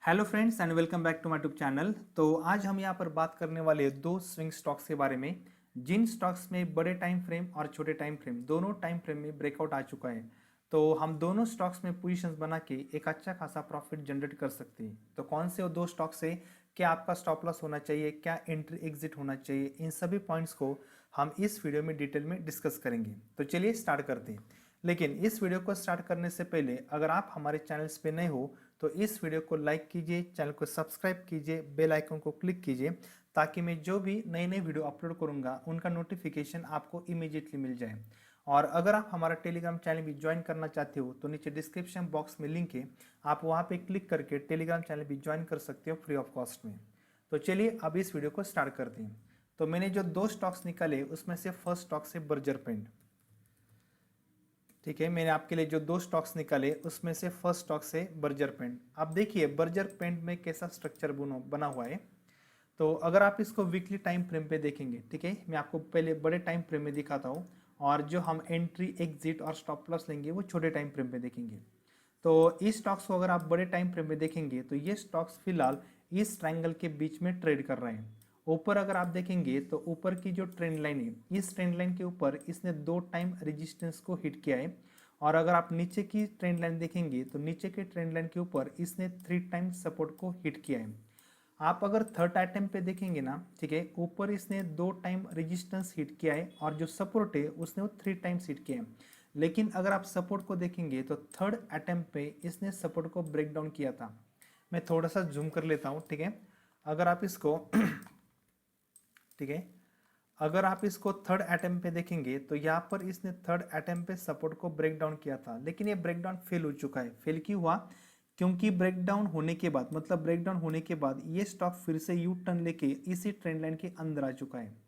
Hello friends and welcome back to my YouTube channel. तो आज हम यहाँ पर बात करने वाले दो स्विंग स्टॉक्स के बारे में, जिन स्टॉक्स में बड़े टाइम फ्रेम और छोटे टाइम फ्रेम दोनों टाइम फ्रेम में ब्रेकआउट आ चुका है। तो हम दोनों स्टॉक्स में पोजीशंस बना के एक अच्छा खासा प्रॉफिट जनरेट कर सकते हैं। तो कौन से वो दो स्टॉक्स है, क्या आपका स्टॉप लॉस होना चाहिए, क्या एंट्री एग्जिट होना चाहिए, इन सभी पॉइंट्स को हम इस वीडियो में डिटेल में डिस्कस करेंगे। तो चलिए स्टार्ट करते हैं। लेकिन इस वीडियो को स्टार्ट करने से पहले अगर आप हमारे चैनल्स पे नए हो तो इस वीडियो को लाइक कीजिए, चैनल को सब्सक्राइब कीजिए, बेल आइकन को क्लिक कीजिए ताकि मैं जो भी नई नई वीडियो अपलोड करूंगा उनका नोटिफिकेशन आपको इमीडिएटली मिल जाए। और अगर आप हमारा टेलीग्राम चैनल भी ज्वाइन करना चाहते हो तो नीचे डिस्क्रिप्शन बॉक्स में लिंक है, आप वहाँ पे क्लिक करके टेलीग्राम चैनल भी ज्वाइन कर सकते हो फ्री ऑफ कॉस्ट में। तो चलिए अब इस वीडियो को स्टार्ट करते हैं। तो मैंने जो दो स्टॉक्स निकाले उसमें से फर्स्ट स्टॉक से बर्जर पेंट। ठीक है, मैंने आपके लिए जो दो स्टॉक्स निकाले उसमें से फर्स्ट स्टॉक से बर्जर पेंट। अब देखिए बर्जर पेंट में कैसा स्ट्रक्चर बना हुआ है। तो अगर आप इसको वीकली टाइम फ्रेम पे देखेंगे, ठीक है, मैं आपको पहले बड़े टाइम फ्रेम में दिखाता हूँ और जो हम एंट्री एग्जिट और स्टॉप लॉस लेंगे वो छोटे टाइम फ्रेम पे देखेंगे। तो इस स्टॉक्स को अगर आप बड़े टाइम फ्रेम में देखेंगे तो ये स्टॉक्स फिलहाल इस ट्रायंगल के बीच में ट्रेड कर रहे हैं। ऊपर अगर आप देखेंगे तो ऊपर की जो ट्रेंड लाइन है, इस ट्रेंड लाइन के ऊपर इसने दो टाइम रेजिस्टेंस को हिट किया है। और अगर आप नीचे की ट्रेंड लाइन देखेंगे तो नीचे के ट्रेंड लाइन के ऊपर इसने 3 टाइम सपोर्ट को हिट किया है। आप अगर थर्ड अटेम्प्ट पे देखेंगे ना, ठीक है, ऊपर इसने 2 टाइम रेजिस्टेंस हिट किया है और जो सपोर्ट है उसने वो 3 टाइम्स हिट किया है। लेकिन अगर आप सपोर्ट को देखेंगे तो थर्ड अटेम्प्ट पे इसने सपोर्ट को ब्रेक डाउन किया था। मैं थोड़ा सा जूम कर लेता हूँ, ठीक है। अगर आप इसको ठीक है, अगर आप इसको थर्ड अटेम्प्ट पे देखेंगे तो यहाँ पर इसने थर्ड अटेम्प्ट पे सपोर्ट को ब्रेक डाउन किया था, लेकिन ये ब्रेक डाउन फेल हो चुका है। फेल क्यों हुआ? क्योंकि ब्रेक डाउन होने के बाद, मतलब ब्रेक डाउन होने के बाद ये स्टॉक फिर से यू टर्न लेके इसी ट्रेंड लाइन के अंदर आ चुका है।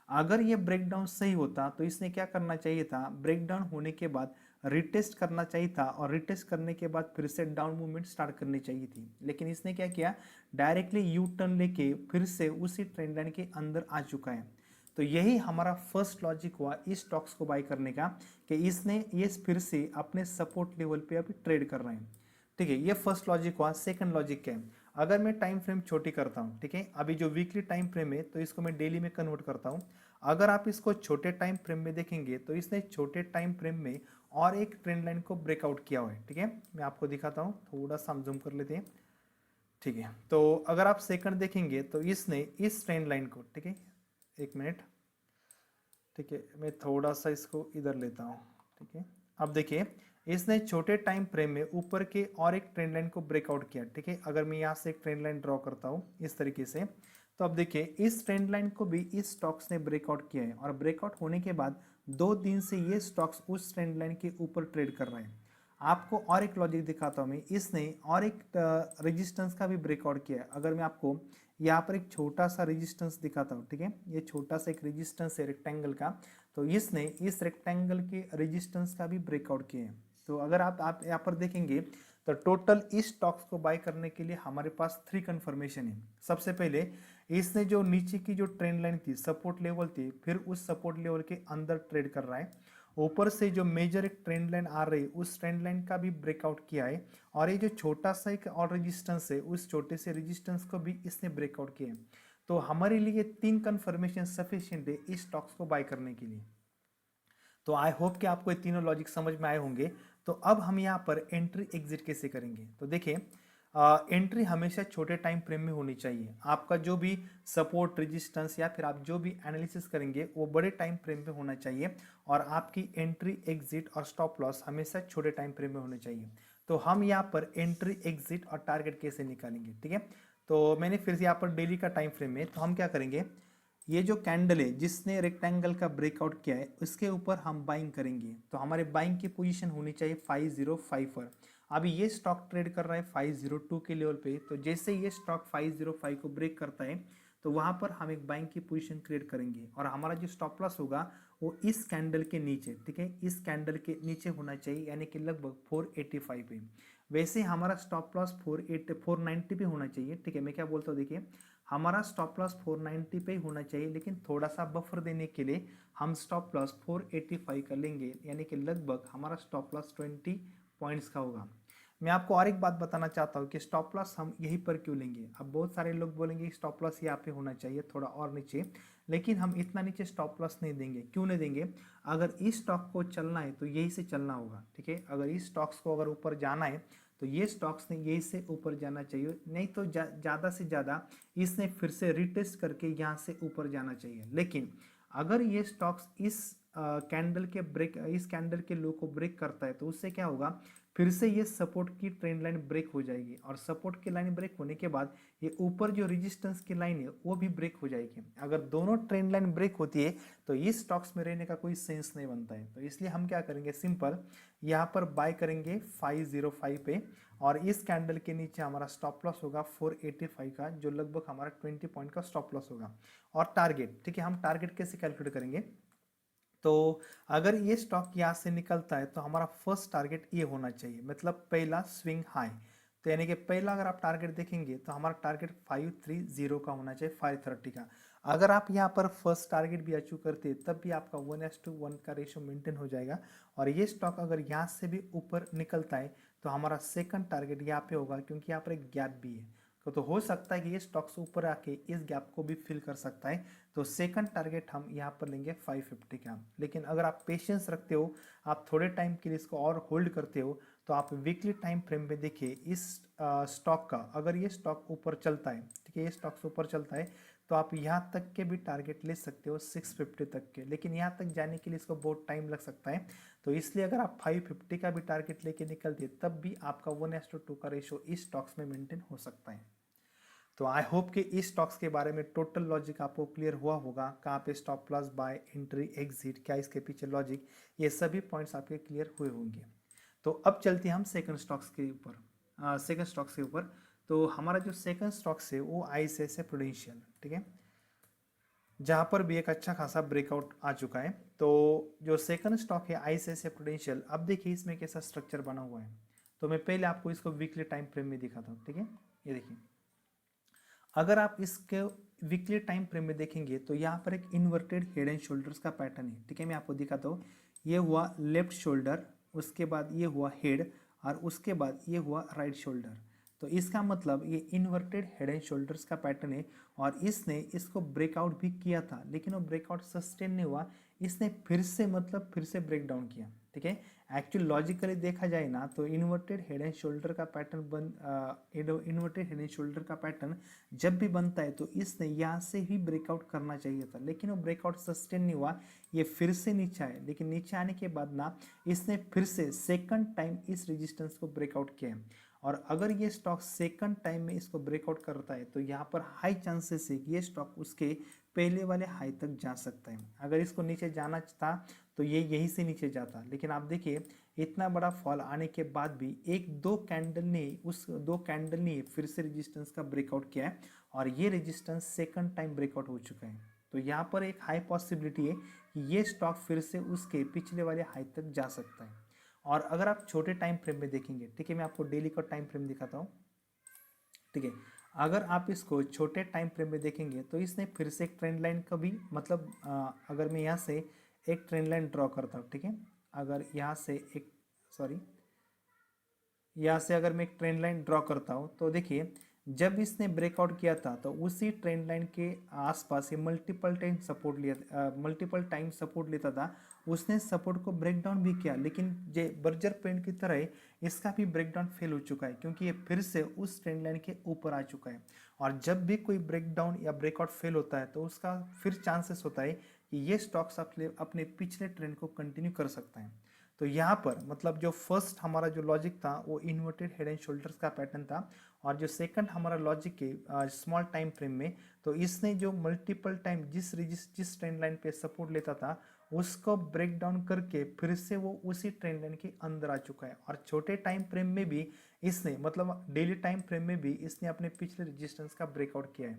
अगर ये ब्रेक डाउन सही होता तो इसने क्या करना चाहिए था, ब्रेक डाउन होने के बाद रिटेस्ट करना चाहिए था और रिटेस्ट करने के बाद फिर से डाउन मूवमेंट स्टार्ट करनी चाहिए थी। लेकिन इसने क्या किया, डायरेक्टली यू टर्न लेके फिर से उसी ट्रेंड लाइन के अंदर आ चुका है। तो यही हमारा फर्स्ट लॉजिक हुआ इस स्टॉक्स को बाय करने का, कि इसने ये फिर से अपने सपोर्ट लेवल पे अभी ट्रेड कर रहे हैं। ठीक है, ये फर्स्ट लॉजिक हुआ। सेकंड लॉजिक क्या है, अगर मैं टाइम फ्रेम छोटी करता हूँ, ठीक है, अभी जो वीकली टाइम फ्रेम है तो इसको मैं डेली में कन्वर्ट करता हूँ। अगर आप इसको छोटे टाइम फ्रेम में देखेंगे तो इसने छोटे टाइम फ्रेम में और एक ट्रेंड लाइन को ब्रेकआउट किया हुआ है। ठीक है, मैं आपको दिखाता हूँ, थोड़ा सा हम जूम कर लेते हैं। ठीक है, तो अगर आप सेकंड देखेंगे तो इसने इस ट्रेंड लाइन को, ठीक है, एक मिनट, ठीक है, मैं थोड़ा सा इसको इधर लेता हूँ। ठीक है, अब देखिए इसने छोटे टाइम फ्रेम में ऊपर के और एक ट्रेंड लाइन को ब्रेकआउट किया। ठीक है, अगर मैं यहाँ से एक ट्रेंड लाइन ड्रॉ करता हूँ इस तरीके से, तो अब देखिए इस ट्रेंड लाइन को भी इस स्टॉक्स ने ब्रेकआउट किया है और ब्रेकआउट होने के बाद 2 दिन से ये स्टॉक्स उस ट्रेंड लाइन के ऊपर ट्रेड कर रहे हैं। आपको और एक लॉजिक दिखाता हूँ मैं, इसने और एक रेजिस्टेंस का भी ब्रेकआउट किया है। अगर मैं आपको यहाँ पर एक छोटा सा रेजिस्टेंस दिखाता हूँ, ठीक है, ये छोटा सा एक रेजिस्टेंस है रेक्टेंगल का, तो इसने इस रेक्टेंगल के रेजिस्टेंस का भी ब्रेकआउट किया है। तो अगर आप यहाँ पर देखेंगे तो टोटल इस स्टॉक्स को बाय करने के लिए हमारे पास 3 कंफर्मेशन है। सबसे पहले इसने जो नीचे की जो ट्रेंड लाइन थी, सपोर्ट लेवल थी, फिर उस सपोर्ट लेवल के अंदर ट्रेड कर रहा है। ऊपर से जो मेजर एक ट्रेंड लाइन आ रही है उस ट्रेंड लाइन का भी ब्रेकआउट किया है और ये जो छोटा सा एक और रेजिस्टेंस है उस छोटे से रेजिस्टेंस को भी इसने ब्रेकआउट किया है। तो हमारे लिए 3 कंफर्मेशन सफिशिएंट है इस स्टॉक्स को बाय करने के लिए। तो आई होप कि आपको ये तीनों लॉजिक समझ में आए होंगे। तो अब हम यहाँ पर एंट्री एग्जिट कैसे करेंगे, तो देखिए एंट्री हमेशा छोटे टाइम फ्रेम में होनी चाहिए। आपका जो भी सपोर्ट रेजिस्टेंस या फिर आप जो भी एनालिसिस करेंगे वो बड़े टाइम फ्रेम पे होना चाहिए और आपकी एंट्री एग्जिट और स्टॉप लॉस हमेशा छोटे टाइम फ्रेम में होने चाहिए। तो हम यहाँ पर एंट्री एग्जिट और टारगेट कैसे निकालेंगे, ठीक है। तो मैंने फिर से यहाँ पर डेली का टाइम फ्रेम है, तो हम क्या करेंगे, ये जो कैंडल है जिसने रेक्टेंगल का ब्रेकआउट किया है उसके ऊपर हम बाइंग करेंगे। तो हमारे बाइंग की पोजीशन होनी चाहिए 505 पर। अभी ये स्टॉक ट्रेड कर रहा है 502 के लेवल पे, तो जैसे ये स्टॉक 505 को ब्रेक करता है तो वहां पर हम एक बाइंग की पोजीशन क्रिएट करेंगे और हमारा जो स्टॉप लॉस होगा वो इस कैंडल के नीचे, ठीक है, इस कैंडल के नीचे होना चाहिए, यानी कि लगभग 485 पे। वैसे हमारा स्टॉप लॉस 490 पे होना चाहिए। ठीक है, मैं क्या बोलता हूँ, देखिए हमारा स्टॉप लॉस 490 पे ही होना चाहिए, लेकिन थोड़ा सा बफर देने के लिए हम स्टॉप लॉस 485 का लेंगे, यानी कि लगभग हमारा स्टॉप लॉस 20 पॉइंट्स का होगा। मैं आपको और एक बात बताना चाहता हूँ कि स्टॉप लॉस हम यहीं पर क्यों लेंगे। अब बहुत सारे लोग बोलेंगे स्टॉप लॉस यहाँ पे होना चाहिए थोड़ा और नीचे, लेकिन हम इतना नीचे स्टॉप लॉस नहीं देंगे। क्यों नहीं देंगे? अगर इस स्टॉक को चलना है तो यही से चलना होगा, ठीक है। अगर इस स्टॉक्स को अगर ऊपर जाना है तो ये स्टॉक्स ने यही से ऊपर जाना चाहिए, नहीं तो ज़्यादा से ज़्यादा इसने फिर से रिटेस्ट करके यहाँ से ऊपर जाना चाहिए। लेकिन अगर ये स्टॉक्स इस कैंडल के ब्रेक, इस कैंडल के लो को ब्रेक करता है तो उससे क्या होगा, फिर से ये सपोर्ट की ट्रेंड लाइन ब्रेक हो जाएगी, और सपोर्ट की लाइन ब्रेक होने के बाद ये ऊपर जो रेजिस्टेंस की लाइन है वो भी ब्रेक हो जाएगी। अगर दोनों ट्रेंड लाइन ब्रेक होती है तो इस स्टॉक्स में रहने का कोई सेंस नहीं बनता है। तो इसलिए हम क्या करेंगे, सिंपल यहाँ पर बाय करेंगे 505 पे, और इस कैंडल के नीचे हमारा स्टॉप लॉस होगा 485 का, जो लगभग हमारा 20 पॉइंट का स्टॉप लॉस होगा। और टारगेट, ठीक है, हम टारगेट कैसे कैलकुलेट करेंगे, तो अगर ये स्टॉक यहाँ से निकलता है तो हमारा फर्स्ट टारगेट ये होना चाहिए, मतलब पहला स्विंग हाई। तो यानी कि पहला अगर आप टारगेट देखेंगे तो हमारा टारगेट 530 का होना चाहिए, 530 का। अगर आप यहाँ पर फर्स्ट टारगेट भी अचीव करते हैं तब भी आपका 1:1 का रेशियो मेंटेन हो जाएगा। और ये स्टॉक अगर यहाँ से भी ऊपर निकलता है तो हमारा सेकंड टारगेट यहाँ पे होगा, क्योंकि यहाँ पर एक गैप भी है। तो हो सकता है कि ये स्टॉक्स ऊपर आके इस गैप को भी फिल कर सकता है। तो सेकंड टारगेट हम यहाँ पर लेंगे 550 का। लेकिन अगर आप पेशेंस रखते हो, आप थोड़े टाइम के लिए इसको और होल्ड करते हो, तो आप वीकली टाइम फ्रेम पे देखिए इस स्टॉक का, अगर ये स्टॉक ऊपर चलता है, ठीक है, ये स्टॉक से ऊपर चलता है तो आप यहाँ तक के भी टारगेट ले सकते हो 650 तक के। लेकिन यहाँ तक जाने के लिए इसको बहुत टाइम लग सकता है। तो इसलिए अगर आप 550 का भी टारगेट लेके निकलते तब भी आपका 1:2 का रेशो इस स्टॉक्स में मेंटेन हो सकता है। तो आई होप कि इस स्टॉक्स के बारे में टोटल लॉजिक आपको क्लियर हुआ होगा, कहाँ पे stop loss, buy, entry, exit, क्या इसके पीछे लॉजिक, ये सभी पॉइंट्स आपके क्लियर हुए होंगे। तो अब चलते हैं हम सेकंड स्टॉक्स के ऊपर, सेकंड स्टॉक्स के ऊपर। तो हमारा जो सेकंड स्टॉक्स है वो आईसीआईसीआई प्रूडेंशियल, ठीक है, जहाँ पर भी एक अच्छा खासा ब्रेकआउट आ चुका है। तो जो सेकंड स्टॉक है आईसीआईसीआई प्रूडेंशियल, अब देखिए इसमें कैसा स्ट्रक्चर बना हुआ है। तो मैं पहले आपको इसको वीकली टाइम फ्रेम में दिखाता हूँ, ठीक है। ये देखिए, अगर आप इसके वीकली टाइम फ्रेम में देखेंगे तो यहाँ पर एक इन्वर्टेड हेड एंड शोल्डर्स का पैटर्न है, ठीक है। मैं आपको दिखाता हूँ, ये हुआ लेफ्ट शोल्डर, उसके बाद ये हुआ हेड, और उसके बाद ये हुआ राइट शोल्डर। तो इसका मतलब ये इन्वर्टेड हेड एंड शोल्डर्स का पैटर्न है, और इसने इसको ब्रेकआउट भी किया था लेकिन वो ब्रेकआउट सस्टेन नहीं हुआ, इसने फिर से मतलब फिर से ब्रेक डाउन किया, ठीक है। एक्चुअली लॉजिकली देखा जाए ना तो इन्वर्टेड हेड एंड शोल्डर का pattern inverted head and shoulder का पैटर्न जब भी बनता है तो इसने यहाँ से ही ब्रेकआउट करना चाहिए था, लेकिन वो ब्रेकआउट सस्टेन नहीं हुआ, ये फिर से नीचे आए। लेकिन नीचे आने के बाद ना इसने फिर से सेकंड टाइम इस रेजिस्टेंस को ब्रेकआउट किया है। और अगर ये स्टॉक सेकंड टाइम में इसको ब्रेकआउट करता है तो यहाँ पर हाई चांसेस है कि ये स्टॉक उसके पहले वाले हाई तक जा सकता है। अगर इसको नीचे जाना था तो ये यहीं से नीचे जाता, लेकिन आप देखिए इतना बड़ा फॉल आने के बाद भी एक दो कैंडल ने फिर से रेजिस्टेंस का ब्रेकआउट किया है, और ये रेजिस्टेंस सेकंड टाइम ब्रेकआउट हो चुका है। तो यहाँ पर एक हाई पॉसिबिलिटी है कि ये स्टॉक फिर से उसके पिछले वाले हाई तक जा सकता है। और अगर आप छोटे टाइम फ्रेम में देखेंगे, ठीक है, मैं आपको डेली का टाइम फ्रेम दिखाता हूँ, ठीक है। अगर आप इसको छोटे टाइम फ्रेम में देखेंगे तो इसने फिर से एक ट्रेंड लाइन का भी मतलब अगर मैं यहाँ से एक ट्रेंड लाइन ड्रॉ करता हूँ, ठीक है, अगर यहाँ से एक सॉरी यहाँ से अगर मैं एक ट्रेंड लाइन ड्रॉ करता हूँ तो देखिए जब इसने ब्रेकआउट किया था तो उसी ट्रेंड लाइन के आसपास ये मल्टीपल टाइम सपोर्ट लेता था। उसने सपोर्ट को ब्रेक डाउन भी किया, लेकिन जे बर्जर पेंट की तरह इसका भी ब्रेक डाउन फेल हो चुका है, क्योंकि ये फिर से उस ट्रेंड लाइन के ऊपर आ चुका है। और जब भी कोई ब्रेक डाउन या ब्रेकआउट फेल होता है तो उसका फिर चांसेस होता है कि ये स्टॉक्स अपने पिछले ट्रेंड को कंटिन्यू कर सकता है। तो यहाँ पर मतलब जो फर्स्ट हमारा जो लॉजिक था वो इन्वर्टेड हेड एंड शोल्डर्स का पैटर्न था, और जो सेकंड हमारा लॉजिक है स्मॉल टाइम फ्रेम में, तो इसने जो मल्टीपल टाइम जिस ट्रेंड लाइन पे सपोर्ट लेता था उसको ब्रेक डाउन करके फिर से वो उसी ट्रेंड लाइन के अंदर आ चुका है। और छोटे टाइम फ्रेम में भी इसने मतलब डेली टाइम फ्रेम में भी इसने अपने पिछले रेजिस्टेंस का ब्रेकआउट किया है।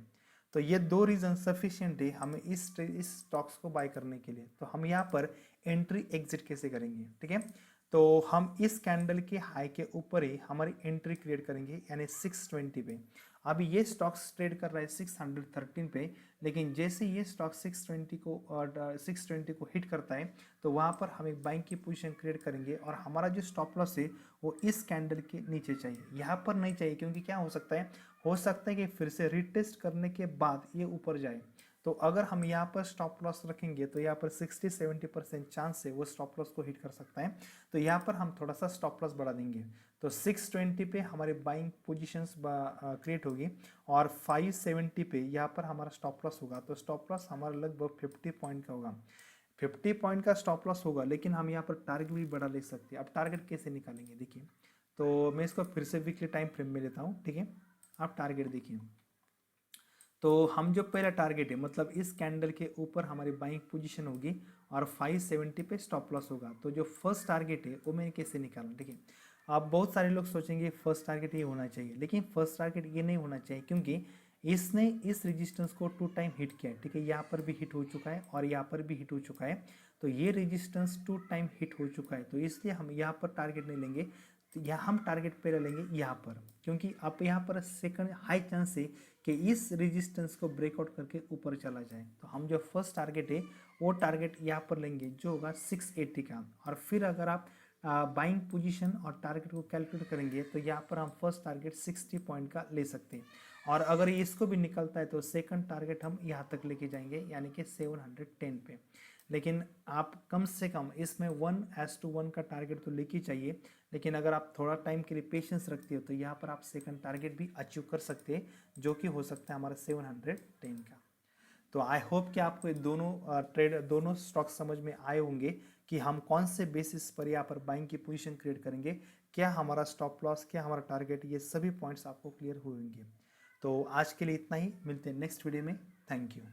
तो ये दो रीजन सफिशिएंट है हमें इस स्टॉक्स को बाय करने के लिए। तो हम यहाँ पर एंट्री एग्जिट कैसे करेंगे, ठीक है। तो हम इस कैंडल के हाई के ऊपर ही हमारी एंट्री क्रिएट करेंगे, यानी 620 पे। अभी ये स्टॉक्स ट्रेड कर रहा है 613 पे, लेकिन जैसे ये स्टॉक 620 को हिट करता है तो वहाँ पर हम एक बाइंग की पोजीशन क्रिएट करेंगे और हमारा जो स्टॉप लॉस है वो इस कैंडल के नीचे चाहिए, यहाँ पर नहीं चाहिए, क्योंकि क्या हो सकता है कि फिर से रिटेस्ट करने के बाद ये ऊपर जाए। तो अगर हम यहाँ पर स्टॉप लॉस रखेंगे तो यहाँ पर 60-70% चांस है वो स्टॉप लॉस को हिट कर सकता है। तो यहाँ पर हम थोड़ा सा स्टॉप लॉस बढ़ा देंगे, तो 620 पे हमारे बाइंग पोजीशंस क्रिएट होगी और 570 पे यहाँ पर हमारा स्टॉप लॉस होगा। तो स्टॉप लॉस हमारा लगभग 50 पॉइंट का होगा, 50 पॉइंट का स्टॉप लॉस होगा, लेकिन हम यहाँ पर टारगेट भी बढ़ा ले सकते हैं। अब टारगेट कैसे निकालेंगे देखिए, तो मैं इसको फिर से वीकली टाइम फ्रेम में लेता हूँ, ठीक है। आप टारगेट देखिए, तो हम जो पहला टारगेट है मतलब इस कैंडल के ऊपर हमारी बाइंग पोजीशन होगी और 570 पे स्टॉप लॉस होगा। तो जो फर्स्ट टारगेट है वो मैंने कैसे निकालना, ठीक है। अब बहुत सारे लोग सोचेंगे फर्स्ट टारगेट ये होना चाहिए, लेकिन फर्स्ट टारगेट ये नहीं होना चाहिए, क्योंकि इसने इस रेजिस्टेंस को 2 टाइम हिट किया है, ठीक है। यहाँ पर भी हिट हो चुका है और यहाँ पर भी हिट हो चुका है, तो ये रेजिस्टेंस 2 टाइम हिट हो चुका है, तो इसलिए हम यहाँ पर टारगेट नहीं लेंगे। तो यहाँ हम टारगेट पहले लेंगे यहाँ पर, क्योंकि अब यहाँ पर सेकंड हाई चांस है कि इस रेजिस्टेंस को ब्रेकआउट करके ऊपर चला जाए। तो हम जो फर्स्ट टारगेट है वो टारगेट यहाँ पर लेंगे जो होगा 680 का। और फिर अगर आप बाइंग पोजीशन और टारगेट को कैलकुलेट करेंगे तो यहाँ पर हम फर्स्ट टारगेट 60 पॉइंट का ले सकते हैं, और अगर इसको भी निकलता है तो सेकंड टारगेट हम यहाँ तक लेके जाएंगे, यानी कि 710 पे। लेकिन आप कम से कम इसमें 1:1 का टारगेट तो लेके चाहिए, लेकिन अगर आप थोड़ा टाइम के लिए पेशेंस रखते हो तो यहाँ पर आप सेकंड टारगेट भी अचीव कर सकते हैं, जो कि हो सकता है हमारा 710 का। तो आई होप कि आपको ये दोनों स्टॉक समझ में आए होंगे कि हम कौन से बेसिस पर यहाँ पर बाइंग की पोजीशन क्रिएट करेंगे, क्या हमारा स्टॉप लॉस, क्या हमारा टारगेट, ये सभी पॉइंट्स आपको क्लियर होंगे। तो आज के लिए इतना ही, मिलते हैं नेक्स्ट वीडियो में। Thank you.